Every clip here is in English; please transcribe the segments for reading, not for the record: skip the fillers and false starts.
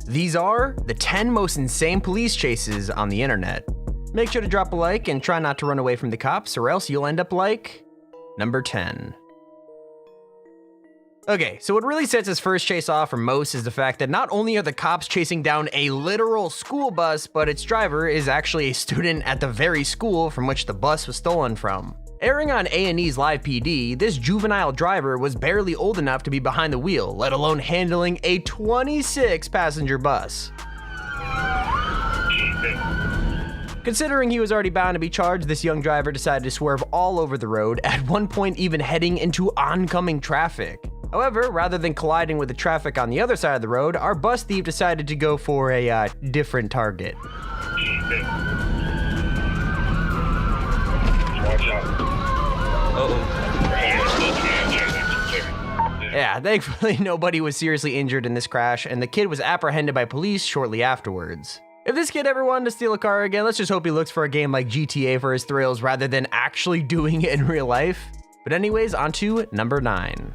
These are the 10 most insane police chases on the internet. Make sure to drop a like and try not to run away from the cops, or else you'll end up like number 10. Okay, so what really sets his first chase off for most is the fact that not only are the cops chasing down a literal school bus, but its driver is actually a student at the very school from which the bus was stolen from. Airing on A&E's Live PD, this juvenile driver was barely old enough to be behind the wheel, let alone handling a 26-passenger bus. Considering he was already bound to be charged, this young driver decided to swerve all over the road, at one point even heading into oncoming traffic. However, rather than colliding with the traffic on the other side of the road, our bus thief decided to go for a different target. Yeah, thankfully nobody was seriously injured in this crash, and the kid was apprehended by police shortly afterwards. If this kid ever wanted to steal a car again, let's just hope he looks for a game like GTA for his thrills rather than actually doing it in real life. But anyways, on to number 9.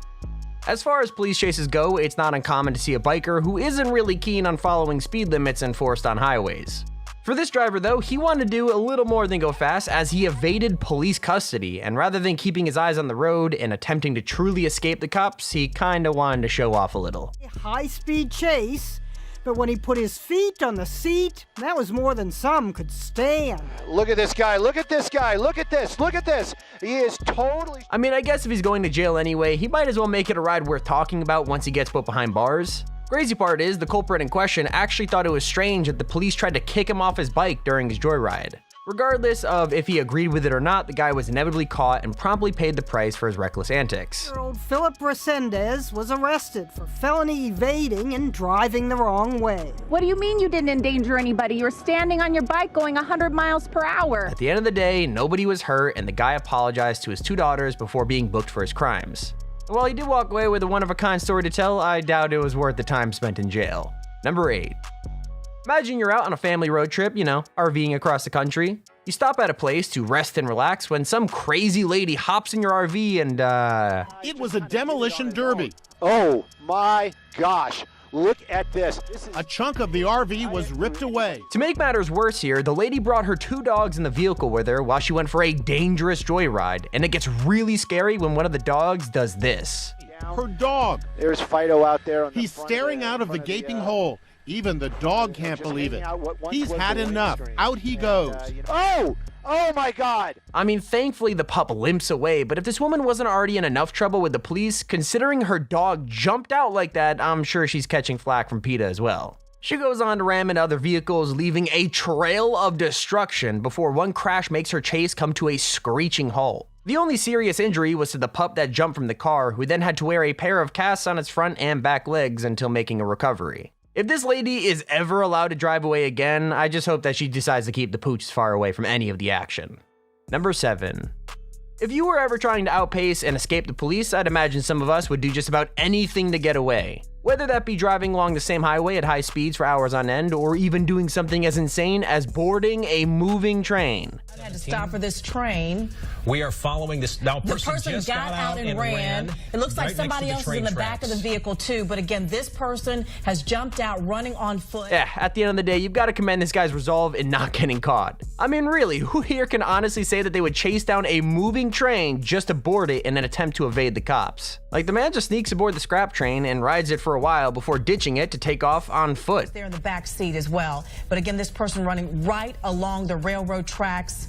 As far as police chases go, it's not uncommon to see a biker who isn't really keen on following speed limits enforced on highways. For this driver though, he wanted to do a little more than go fast, as he evaded police custody, and rather than keeping his eyes on the road and attempting to truly escape the cops, he kinda wanted to show off a little. High-speed chase, but when he put his feet on the seat, that was more than some could stand. Look at this guy, look at this guy, look at this, look at this. He is totally... I mean, I guess if he's going to jail anyway, he might as well make it a ride worth talking about once he gets put behind bars. Crazy part is, the culprit in question actually thought it was strange that the police tried to kick him off his bike during his joyride. Regardless of if he agreed with it or not, the guy was inevitably caught and promptly paid the price for his reckless antics. Old Philip Resendez was arrested for felony evading and driving the wrong way. What do you mean you didn't endanger anybody? You were standing on your bike going 100 miles per hour. At the end of the day, nobody was hurt, and the guy apologized to his 2 daughters before being booked for his crimes. While he did walk away with a one-of-a-kind story to tell, I doubt it was worth the time spent in jail. Number 8. Imagine you're out on a family road trip, RVing across the country. You stop at a place to rest and relax when some crazy lady hops in your RV and, It was a demolition derby. Oh my gosh, look at this. A chunk of the RV was ripped away. To make matters worse here, the lady brought her 2 dogs in the vehicle with her while she went for a dangerous joyride, and it gets really scary when one of the dogs does this. Her dog. There's Fido out there. He's staring out of the gaping hole. Even the dog can't believe it. He's had enough. Out he goes. Oh my God. I mean, thankfully the pup limps away, but if this woman wasn't already in enough trouble with the police, considering her dog jumped out like that, I'm sure she's catching flack from PETA as well. She goes on to ram into other vehicles, leaving a trail of destruction before one crash makes her chase come to a screeching halt. The only serious injury was to the pup that jumped from the car, who then had to wear a pair of casts on its front and back legs until making a recovery. If this lady is ever allowed to drive away again, I just hope that she decides to keep the pooch far away from any of the action. Number 7. If you were ever trying to outpace and escape the police, I'd imagine some of us would do just about anything to get away. Whether that be driving along the same highway at high speeds for hours on end, or even doing something as insane as boarding a moving train. I had to stop for this train. We are following this. Now, The person just got out and ran. It looks like somebody else is in the back of the vehicle too, but again, this person has jumped out running on foot. Yeah, at the end of the day, you've got to commend this guy's resolve in not getting caught. I mean, really, who here can honestly say that they would chase down a moving train just to board it in an attempt to evade the cops? Like, the man just sneaks aboard the scrap train and rides it for a while before ditching it to take off on foot. They're in the back seat as well. But again, this person running right along the railroad tracks,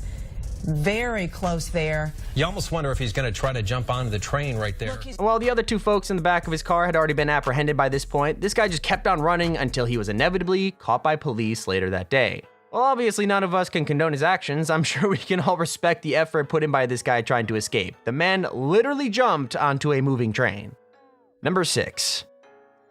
very close there. You almost wonder if he's going to try to jump onto the train right there. While the other 2 folks in the back of his car had already been apprehended by this point, this guy just kept on running until he was inevitably caught by police later that day. While obviously none of us can condone his actions, I'm sure we can all respect the effort put in by this guy trying to escape. The man literally jumped onto a moving train. Number 6.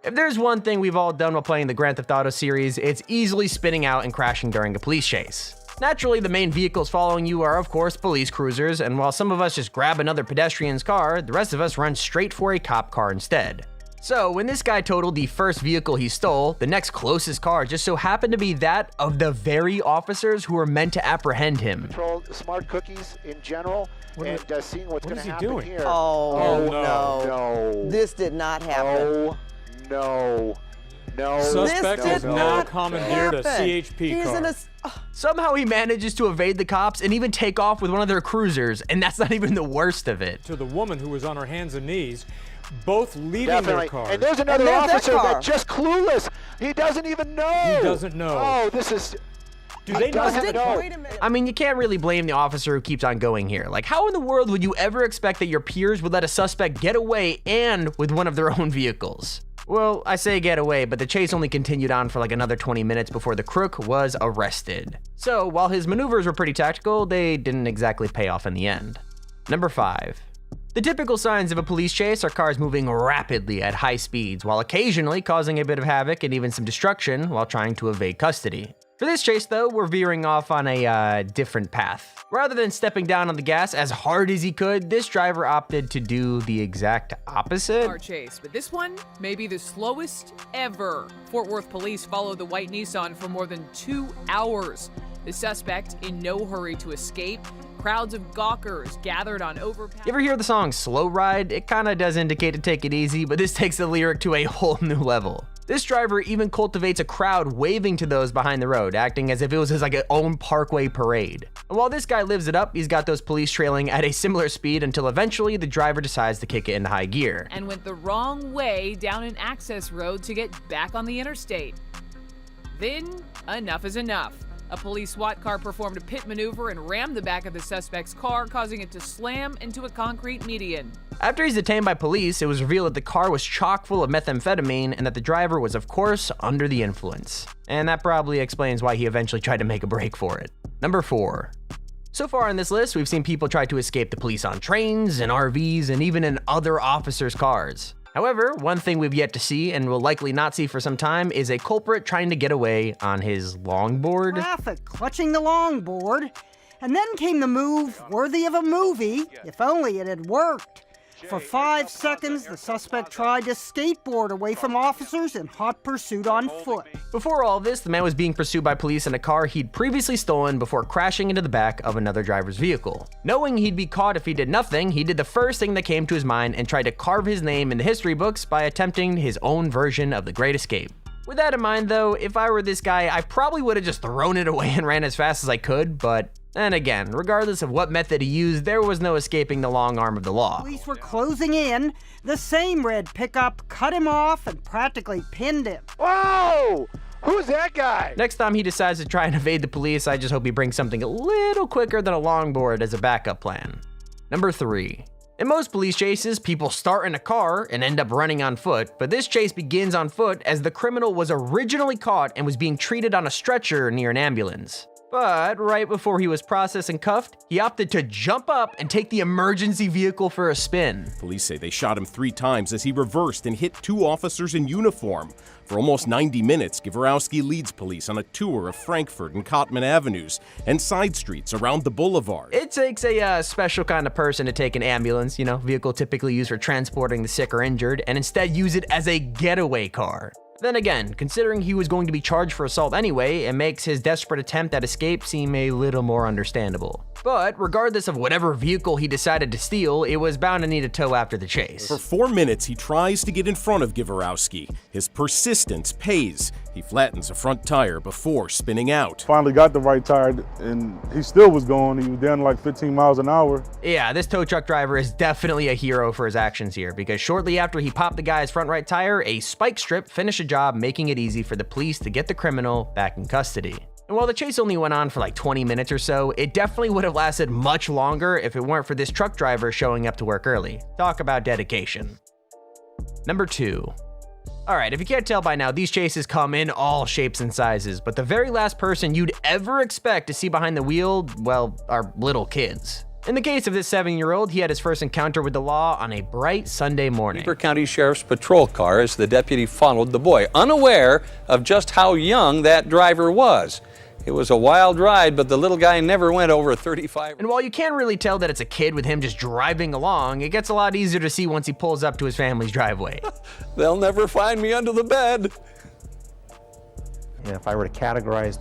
If there's one thing we've all done while playing the Grand Theft Auto series, it's easily spinning out and crashing during a police chase. Naturally, the main vehicles following you are, of course, police cruisers, and while some of us just grab another pedestrian's car, the rest of us run straight for a cop car instead. So, when this guy totaled the first vehicle he stole, the next closest car just so happened to be that of the very officers who were meant to apprehend him. Control smart cookies in general, and seeing what's going to happen doing? here. Oh, no. This did not happen. Oh, no. No. Suspect This is did now not commandeered a happen. CHP He's car. in a Somehow he manages to evade the cops and even take off with one of their cruisers, and that's not even the worst of it. To the woman who was on her hands and knees, both leaving Definitely. their cars. And there's another there's that officer car. that's just clueless. He doesn't even know. He doesn't know. Oh, this is. Do they know? doesn't know. Wait a minute. I mean, you can't really blame the officer who keeps on going here. Like, how in the world would you ever expect that your peers would let a suspect get away and with one of their own vehicles? Well, I say get away, but the chase only continued on for like another 20 minutes before the crook was arrested. So, while his maneuvers were pretty tactical, they didn't exactly pay off in the end. Number 5. The typical signs of a police chase are cars moving rapidly at high speeds, while occasionally causing a bit of havoc and even some destruction while trying to evade custody. For this chase, though, we're veering off on a different path. Rather than stepping down on the gas as hard as he could, this driver opted to do the exact opposite. Car chase, but this one may be the slowest ever. Fort Worth police followed the white Nissan for more than 2 hours. The suspect in no hurry to escape. Crowds of gawkers gathered on overpass. You ever hear the song Slow Ride? It kinda does indicate to take it easy, but this takes the lyric to a whole new level. This driver even cultivates a crowd waving to those behind the road, acting as if it was his own parkway parade. And while this guy lives it up, he's got those police trailing at a similar speed until eventually the driver decides to kick it into high gear. And went the wrong way down an access road to get back on the interstate. Then, enough is enough. A police SWAT car performed a pit maneuver and rammed the back of the suspect's car, causing it to slam into a concrete median. After he's detained by police, it was revealed that the car was chock full of methamphetamine and that the driver was, of course, under the influence. And that probably explains why he eventually tried to make a break for it. Number 4. So far on this list, we've seen people try to escape the police on trains, in RVs, and even in other officers' cars. However, one thing we've yet to see, and will likely not see for some time, is a culprit trying to get away on his longboard. Traffic clutching the longboard. And then came the move worthy of a movie, if only it had worked. For 5 seconds, the suspect tried to skateboard away from officers in hot pursuit on foot. Before all this, the man was being pursued by police in a car he'd previously stolen before crashing into the back of another driver's vehicle. Knowing he'd be caught if he did nothing, he did the first thing that came to his mind and tried to carve his name in the history books by attempting his own version of the Great Escape. With that in mind though, if I were this guy, I probably would have just thrown it away and ran as fast as I could, but then again, regardless of what method he used, there was no escaping the long arm of the law. Police were closing in. The same red pickup cut him off and practically pinned him. Whoa! Who's that guy? Next time he decides to try and evade the police, I just hope he brings something a little quicker than a longboard as a backup plan. Number 3. In most police chases, people start in a car and end up running on foot, but this chase begins on foot as the criminal was originally caught and was being treated on a stretcher near an ambulance. But right before he was processed and cuffed, he opted to jump up and take the emergency vehicle for a spin. Police say they shot him 3 times as he reversed and hit 2 officers in uniform. For almost 90 minutes, Gavrowski leads police on a tour of Frankfurt and Cotman Avenues and side streets around the boulevard. It takes a special kind of person to take an ambulance, vehicle typically used for transporting the sick or injured, and instead use it as a getaway car. Then again, considering he was going to be charged for assault anyway, it makes his desperate attempt at escape seem a little more understandable. But regardless of whatever vehicle he decided to steal, it was bound to need a tow after the chase. For 4 minutes, he tries to get in front of Gavrowski. His persistence pays. He flattens a front tire before spinning out. Finally got the right tire, and he still was going. He was down like 15 miles an hour. Yeah, this tow truck driver is definitely a hero for his actions here, because shortly after he popped the guy's front right tire, a spike strip finished the job, making it easy for the police to get the criminal back in custody. And while the chase only went on for like 20 minutes or so, it definitely would have lasted much longer if it weren't for this truck driver showing up to work early. Talk about dedication. Number 2. Alright, if you can't tell by now, these chases come in all shapes and sizes, but the very last person you'd ever expect to see behind the wheel, well, are little kids. In the case of this 7-year-old, he had his first encounter with the law on a bright Sunday morning. Weber County Sheriff's patrol car as the deputy followed the boy, unaware of just how young that driver was. It was a wild ride, but the little guy never went over 35. And while you can't really tell that it's a kid with him just driving along, it gets a lot easier to see once he pulls up to his family's driveway. They'll never find me under the bed. If I were to categorize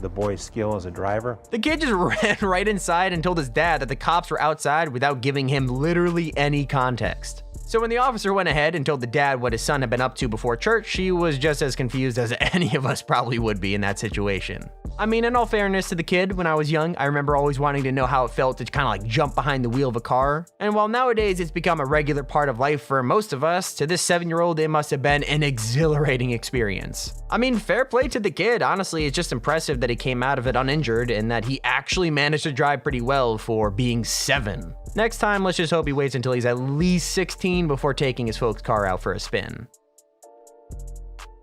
the boy's skill as a driver. The kid just ran right inside and told his dad that the cops were outside without giving him literally any context. So when the officer went ahead and told the dad what his son had been up to before church, she was just as confused as any of us probably would be in that situation. I mean, in all fairness to the kid, when I was young, I remember always wanting to know how it felt to kind of like jump behind the wheel of a car. And while nowadays it's become a regular part of life for most of us, to this 7-year-old it must have been an exhilarating experience. I mean, fair play to the kid, honestly, it's just impressive that he came out of it uninjured and that he actually managed to drive pretty well for being 7. Next time, let's just hope he waits until he's at least 16 before taking his folks' car out for a spin.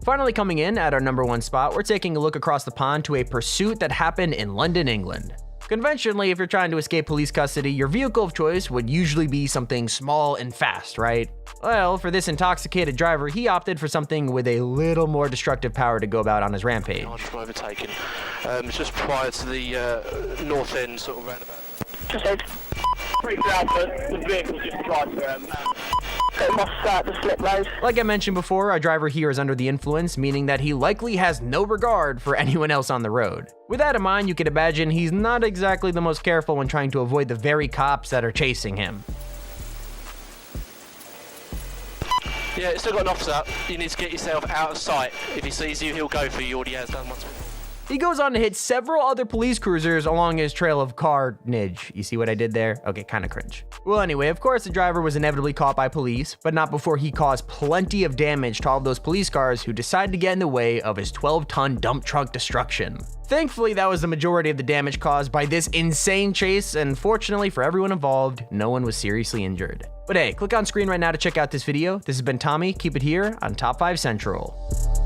Finally coming in at our number 1 spot, we're taking a look across the pond to a pursuit that happened in London, England. Conventionally, if you're trying to escape police custody, your vehicle of choice would usually be something small and fast, right? Well, for this intoxicated driver, he opted for something with a little more destructive power to go about on his rampage. Overtaken. It's just prior to the north end sort of roundabout. Just pretty loud, but the vehicle just tried to it must start to slip those. Like I mentioned before, our driver here is under the influence, meaning that he likely has no regard for anyone else on the road. With that in mind, you can imagine he's not exactly the most careful when trying to avoid the very cops that are chasing him. Yeah, it's still got an officer. You need to get yourself out of sight. If he sees you, he'll go for you. He already has done once before. He goes on to hit several other police cruisers along his trail of carnage. You see what I did there? Okay, kinda cringe. Well, anyway, of course the driver was inevitably caught by police, but not before he caused plenty of damage to all of those police cars who decided to get in the way of his 12-ton dump truck destruction. Thankfully, that was the majority of the damage caused by this insane chase, and fortunately for everyone involved, no one was seriously injured. But hey, click on screen right now to check out this video. This has been Tommy. Keep it here on Top 5 Central.